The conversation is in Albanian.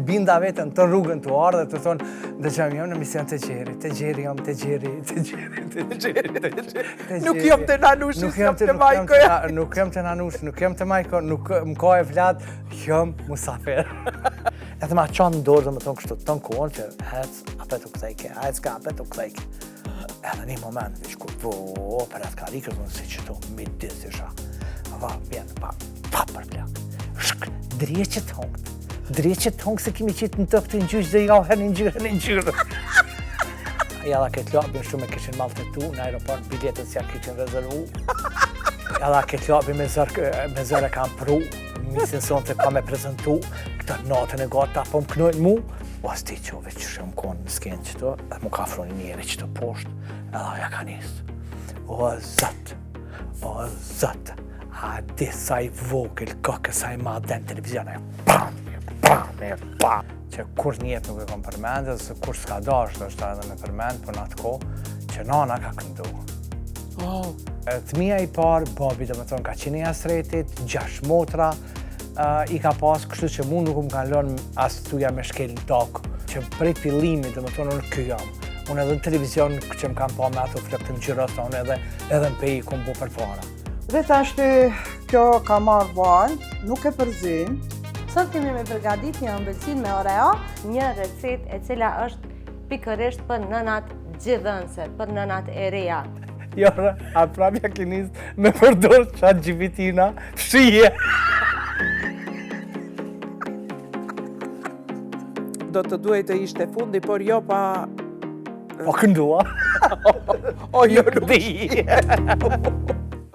binda vetën të rrugën të ardhe të thonë, dëgjoj jam në mision të gjeri jam të gjeri. Nuk jam të nanushi, jam të majkoja. Nuk jam të nanushi, nuk jam të majko, nuk më ka e vlat, jam musafir. Edhe ma qanë në dorë dhe më thonë kështu të në kohën që hec apet u këthejke, apet u këthejke. Edhe një moment, vish kur për atë karikës, më si që to midis isha. Va, vjen, pa për plak. Shk, dreqet hongë se kimi qitë në tëpë të njysh dhe ja herë një njërë. Jalla këtë lopin shumë e kishin maltretu, në aeroport biletën si ja kishin rezervu. Jalla këtë lopin me zërë e kam pru, misin sonë të ka me prezentu, këtë natën e gata, po më knojnë mu. O sti qove që shumë konë në skenë qëto, edhe mu ka froni njeri qëto poshtë, edhe ja ka njësë. O zëtë, a di sa i vogël këkë, sa i ma den televizion, e bam. Që kur njetë nuk e kom përmendë, se kur s'ka dasht është edhe me përmendë, për në atë ko, që nana ka këndu. Të mija i parë, babi dhe me thonë ka qeni asretit, 6 motra, i ka pas kështu që mu nuk më kanë lënë as tuja me shkel në tokë, që prej fillimit dhe me thonë unë kjo jam. Unë edhe në televizion që më kanë pa me ato flëk të më gjyrës, unë edhe në peji ku më bu për para. Dhe tashti kjo ka marrë valë, nuk e përzim. Sot kemi me përgadit një ëmbëlsin me Oreo, një recet e cila është pikërisht për nënat gjithënse, për nënat e reja. Jora, a prapja kinis me përdor qatë gjivitina, shije. Do të duhet të ishte fundi, por jo pa... Po këndua. O jo nuk di.